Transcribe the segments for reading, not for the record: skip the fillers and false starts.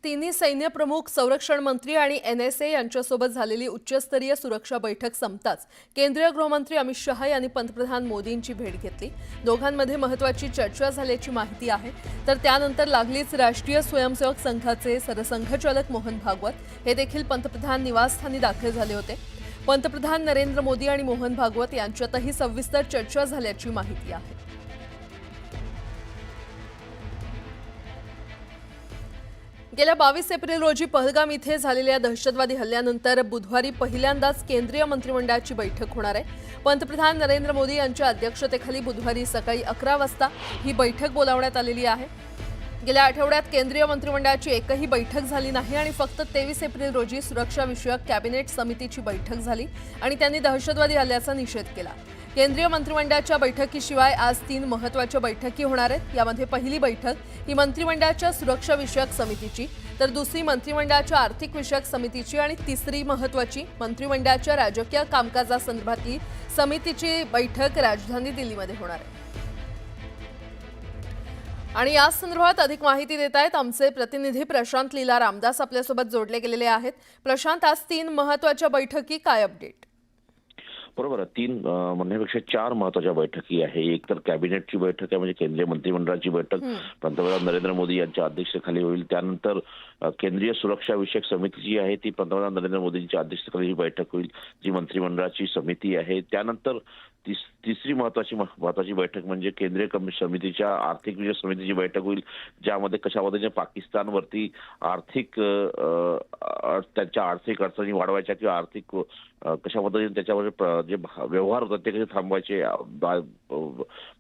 तिन्ही सैन्य प्रमुख, संरक्षण मंत्री आणि एनएसए यांच्यासोबत झालेली उच्चस्तरीय सुरक्षा बैठक संपताच केंद्रीय गृहमंत्री अमित शहा यांनी पंतप्रधान मोदींची भेट घेतली। दोघांमध्ये महत्त्वाची चर्चा झाल्याची माहिती आहे। तर त्यानंतर लागलीच राष्ट्रीय स्वयंसेवक संघाचे सरसंघचालक मोहन भागवत हे देखील पंतप्रधान निवासस्थानी दाखल झाले होते। पंतप्रधान नरेंद्र मोदी आणि मोहन भागवत यांच्यातही सविस्तर चर्चा झाल्याची माहिती आहे। गेल्या 22 एप्रिल रोजी पहलगाम इथे झालेल्या दहशतवादी हल्ल्यानंतर बुधवारी पहिल्यांदाच केंद्रीय मंत्रिमंडळाची बैठक होणार आहे। पंतप्रधान नरेंद्र मोदी यांच्या अध्यक्षतेखाली बुधवारी सकाळी 11 वाजता ही बैठक बोलावण्यात आलेली आहे। गेल्या आठवड्यात केंद्रीय मंत्रिमंडळाची एकही बैठक झाली नाही आणि फक्त 23 एप्रिल रोजी सुरक्षा विषयक कॅबिनेट समितीची बैठक झाली आणि त्यांनी दहशतवादी हल्ल्याचा निषेध केला। केंद्रीय मंत्रिमंडळाच्या बैठकीशिवाय आज 3 महत्त्वाच्या बैठकी होणार आहेत। यामध्ये पहिली बैठक ही मंत्रिमंडळाच्या सुरक्षा विषयक समितीची, तर दुसरी मंत्रिमंडळाच्या आर्थिक विषयक समितीची आणि तिसरी महत्त्वाची मंत्रिमंडळाच्या राजकीय कामकाजासंदर्भातली समितीची बैठक राजधानी दिल्लीमध्ये होणार आहे। आणि या संदर्भात अधिक माहिती देत आहेत आमचे प्रतिनिधी प्रशांत लीला रामदास आपल्यासोबत जोडले गेलेले आहेत। प्रशांत, आज 3 महत्त्वाच्या बैठकी, काय अपडेट? बरोबर आहे। 3 म्हणण्यापेक्षा 4 महत्त्वाच्या बैठकी आहे। एक तर कॅबिनेटची बैठक आहे, म्हणजे केंद्रीय मंत्रिमंडळाची बैठक पंतप्रधान नरेंद्र मोदी यांच्या अध्यक्षतेखाली होईल। त्यानंतर केंद्रीय सुरक्षा विषयक समिती जी आहे ती पंतप्रधान नरेंद्र मोदींच्या अध्यक्षतेखाली ही बैठक होईल, जी मंत्रिमंडळाची समिती आहे। त्यानंतर तिसरी महत्वाची बैठक म्हणजे केंद्रीय समितीच्या आर्थिक विषयक समितीची बैठक होईल, ज्यामध्ये कशा पद्धतीने पाकिस्तानवरती त्यांच्या आर्थिक अडचणी वाढवायच्या किंवा आर्थिक कशा पद्धतीने त्याच्यावर जे व्यवहार होतात ते कसे थांबवायचे,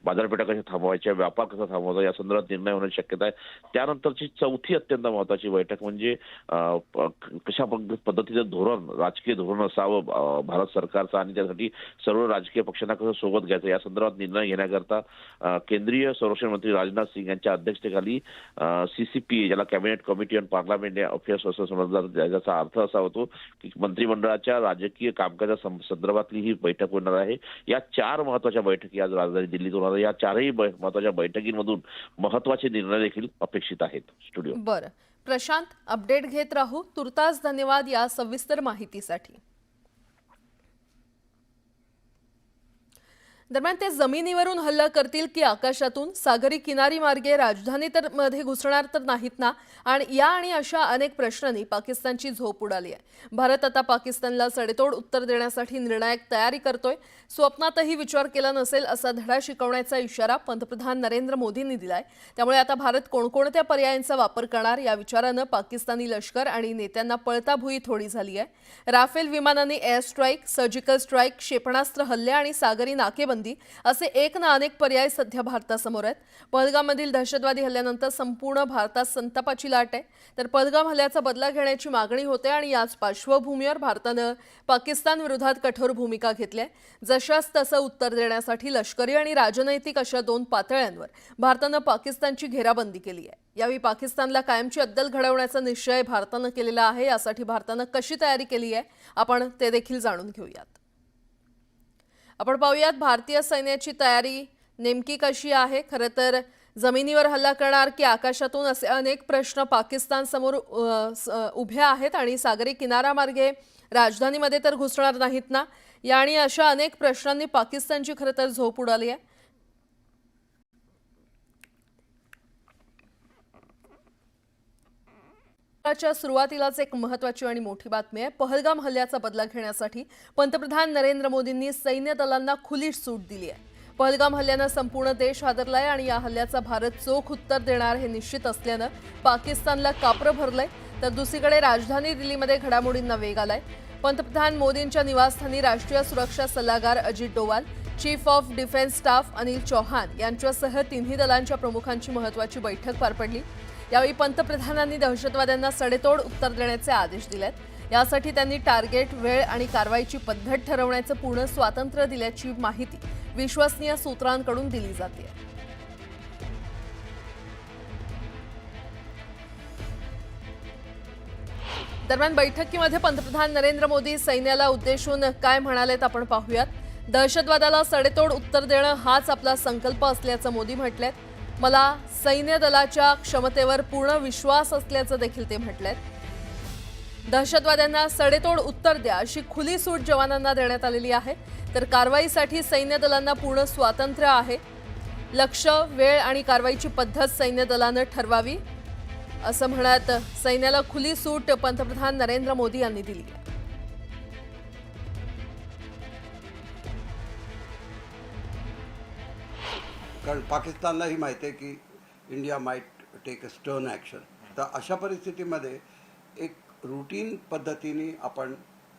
बाजारपेठा कशा थांबवायच्या, व्यापार कसा थांबवायचा या संदर्भात निर्णय होण्याची शक्यता आहे। त्यानंतरची चौथी अत्यंत महत्वाची बैठक म्हणजे कशा पद्धतीचं धोरण, राजकीय धोरण असावं भारत सरकारचं आणि त्यासाठी सर्व राजकीय पक्षांना कसं सोबत घ्यायचं या संदर्भात निर्णय घेण्याकरता केंद्रीय संरक्षण मंत्री राजनाथ सिंग यांच्या अध्यक्षतेखाली सीसीपीए, ज्याला cabinet committee on parliament affairs असं समजलं, ज्याचा अर्थ असा होतो की मंत्रिमंडळाच्या राजकीय कामकाजा संदर्भातली ही बैठक होणार आहे। या 4 महत्वाच्या बैठकी आज राजधानी दिल्लीत होणार आहे। या 4ही महत्वाच्या बैठकींमधून महत्वाचे निर्णय देखील अपेक्षित आहेत। स्टुडिओ बरं प्रशांत, अपडेट घेत राहू। तुर्तास धन्यवाद या सविस्तर माहितीसाठी। दरम्यान ते जमिनीवरून हल्ला करतील की आकाशातून, सागरी किनारी मार्गे राजधानी मध्ये घुसणार तर नाहीत ना, आणि अशा अनेक प्रश्नांनी पाकिस्तानची झोप उडाली आहे। भारत आता पाकिस्तानला सडेतोड उत्तर देण्यासाठी निर्णायक तयारी करतोय। स्वप्नातही विचार केला नसेल असा धडा शिकवण्याचा इशारा पंतप्रधान नरेंद्र मोदींनी दिलाय। त्यामुळे आता भारत कोणकोणत्या पर्यायांचा वापर करणार या विचारानं पाकिस्तानी लष्कर आणि नेत्यांना पळताभुई थोडी झाली आहे। राफेल विमानांनी एअर स्ट्राईक, सर्जिकल स्ट्राईक, क्षेपणास्त्र हल्ले आणि सागरी नाकेबंदी असे एक ना अनेक पर्याय सध्या भारतासमोर आहेत। पहलगाममधील दहशतवादी हल्ल्यानंतर संपूर्ण भारतात संतापाची लाट आहे। तर पहलगाम हल्ल्याचा बदला घेण्याची मागणी होते आणि याच पार्श्वभूमीवर भारतानं पाकिस्तान विरोधात कठोर भूमिका घेतली आहे। जशास तसं उत्तर देण्यासाठी लष्करी आणि राजनैतिक अशा 2 पातळ्यांवर भारतानं पाकिस्तानची घेराबंदी केली आहे। यावेळी पाकिस्तानला कायमची अद्दल घडवण्याचा निश्चय भारतानं केलेला आहे। यासाठी भारतानं कशी तयारी केली आहे आपण ते देखील जाणून घेऊयात। आपण पाहूयात भारतीय सैन्याची तयारी नेमकी कशी आहे। खरं तर जमिनीवर हल्ला करणार की आकाशातून असे अनेक प्रश्न पाकिस्तान समोर उभे आहेत आणि सागरी किनाऱ्यामार्गे राजधानीमध्ये तर घुसणार नाहीत ना, आणि अशा अनेक प्रश्नांनी पाकिस्तानची खरं तर झोप उडाली आहे। सुरुवातीलाच एक महत्त्वाची आणि मोठी बातमी आहे। पहलगाम हल्ल्याचा बदला घेण्यासाठी पंतप्रधान नरेंद्र मोदींनी सैन्य दलांना खुली सूट दिली आहे। पहलगाम हल्ल्यानं संपूर्ण देश हादरलाय आणि या हल्ल्याचा भारत चोख उत्तर देणार हे निश्चित असल्यानं पाकिस्तानला कापरं भरलंय। तर दुसरीकडे राजधानी दिल्लीमध्ये घडामोडींना वेग आलाय। पंतप्रधान मोदींच्या निवासस्थानी राष्ट्रीय सुरक्षा सल्लागार Ajit Doval, chief of defence staff Anil Chauhan यांच्यासह तिन्ही दलांच्या प्रमुखांची महत्त्वाची बैठक पार पडली। यावेळी पंतप्रधानांनी दहशतवाद्यांना सडेतोड उत्तर देण्याचे आदेश दिलेत। यासाठी त्यांनी टार्गेट, वेळ आणि कारवाईची पद्धत ठरवण्याचं पूर्ण स्वातंत्र्य दिल्याची माहिती विश्वसनीय सूत्रांकडून दिली जाते। दरम्यान बैठकीमध्ये पंतप्रधान नरेंद्र मोदी सैन्याला उद्देशून काय म्हणालेत आपण पाहूयात। दहशतवादाला सडेतोड उत्तर देणं हाच आपला संकल्प असल्याचं मोदी म्हटलेत। मला सैन्य दलाच्या क्षमतेवर पूर्ण विश्वास असल्याचं देखील ते म्हटलंय. दहशतवाद्यांना सडेतोड उत्तर द्या अशी खुली सूट जवानांना देण्यात आलेली आहे. तर कारवाईसाठी सैन्य दलांना पूर्ण स्वातंत्र्य आहे. लक्ष, वेळ आणि कारवाईची पद्धत सैन्य दलानं ठरवावी असं म्हणत सैन्याला खुली सूट पंतप्रधान नरेंद्र मोदी यांनी दिली. कारण पाकिस्तानलाही माहिती आहे की India might take a stern action. तर अशा परिस्थितीमध्ये एक रूटीन पद्धतीने आपण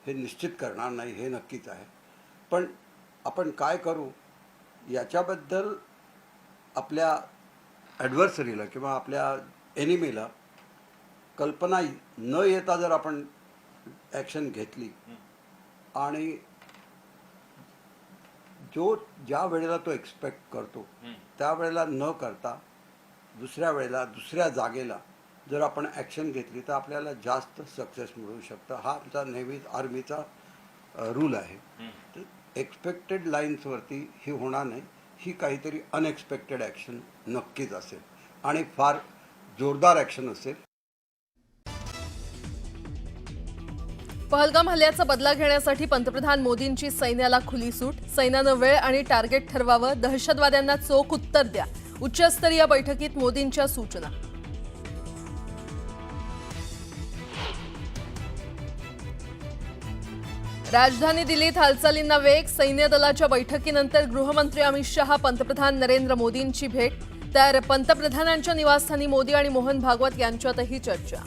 हे निश्चित करणार नाही हे नक्कीच आहे. पण आपण काय करू याच्याबद्दल आपल्या ॲडव्हर्सरीला किंवा आपल्या एनिमीला कल्पना न येता जर आपण ॲक्शन घेतली आणि ज्या वेळेला तो एक्सपेक्ट करतो त्यावेळेला न करता दुसऱ्या वेळेला दुसऱ्या जागेला जर आपण ॲक्शन घेतली तर आपल्याला जास्त सक्सेस मिळू शकतं. हा आमचा नेहमीच आर्मीचा रूल आहे. तर एक्सपेक्टेड लाईन्सवरती ही होणार नाही. ही काहीतरी अनएक्सपेक्टेड ॲक्शन नक्कीच असेल आणि फार जोरदार ॲक्शन असेल. पहलगाम हल्ल्याचा बदला घेण्यासाठी पंतप्रधान मोदींची सैन्याला खुली सूट. सैन्यानं वेळ आणि टार्गेट ठरवावं. दहशतवाद्यांना चोख उत्तर द्या. उच्चस्तरीय बैठकीत मोदींच्या सूचना. राजधानी दिल्लीत हालचालींना वेग. सैन्य दलाच्या बैठकीनंतर गृहमंत्री अमित शहा पंतप्रधान नरेंद्र मोदींची भेट. तर पंतप्रधानांच्या निवासस्थानी मोदी आणि मोहन भागवत यांच्यातही चर्चा.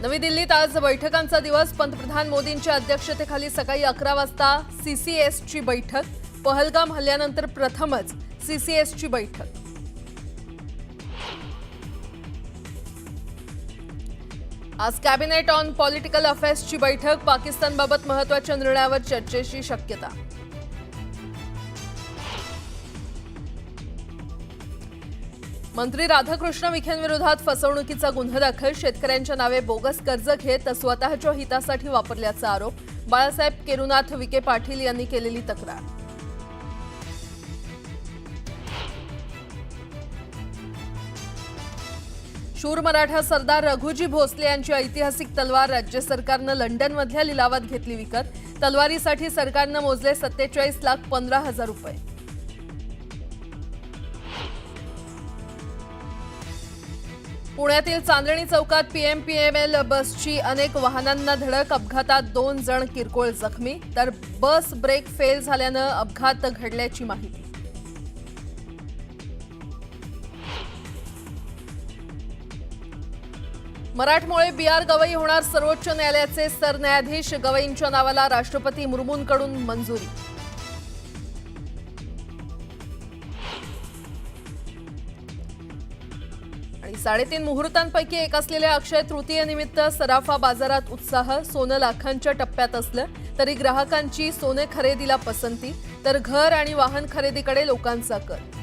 नवी दिल्लीत आज बैठकांचा दिवस. पंतप्रधान मोदींच्या अध्यक्षतेखाली सकाळी 11 वाजता सीसीएसची बैठक. पहलगाम हल्ल्यानंतर प्रथमच सीसीएसची बैठक. आज कॅबिनेट ऑन पॉलिटिकल अफेअर्सची बैठक. पाकिस्तानबाबत महत्त्वाच्या निर्णयावर चर्चेची शक्यता. मंत्री राधाकृष्ण विखेंविरोधात फसवणुकीचा गुन्हा दाखल. शेतकऱ्यांच्या नावे बोगस कर्ज घेत स्वतःच्या हितासाठी वापरल्याचा आरोप. बाळासाहेब केरुनाथ विखे पाटील यांनी केलेली तक्रार. शूर मराठा सरदार रघुजी भोसले यांची ऐतिहासिक तलवार राज्य सरकारनं लंडनमधल्या लिलावात घेतली विकत. तलवारीसाठी सरकारनं मोजले 47,15,000 रुपये. पुण्यातील चांदणी चौकात पीएमपीएमएल बसची अनेक वाहनांना धडक. अपघातात 2 जण किरकोळ जखमी. तर बस ब्रेक फेल झाल्यानं अपघात घडल्याची माहिती. मराठमोळे बी.आर. गवई होणार सर्वोच्च न्यायालयाचे सरन्यायाधीश. गवईंच्या नावाला राष्ट्रपती मुर्मूंकडून मंजुरी. आणि 3.5 मुहूर्तांपैकी एक असलेल्या अक्षय तृतीयेनिमित्त सराफा बाजारात उत्साह. सोनं लाखांच्या टप्प्यात असलं तरी ग्राहकांची सोने खरेदीला पसंती. तर घर आणि वाहन खरेदीकडे लोकांचा कल.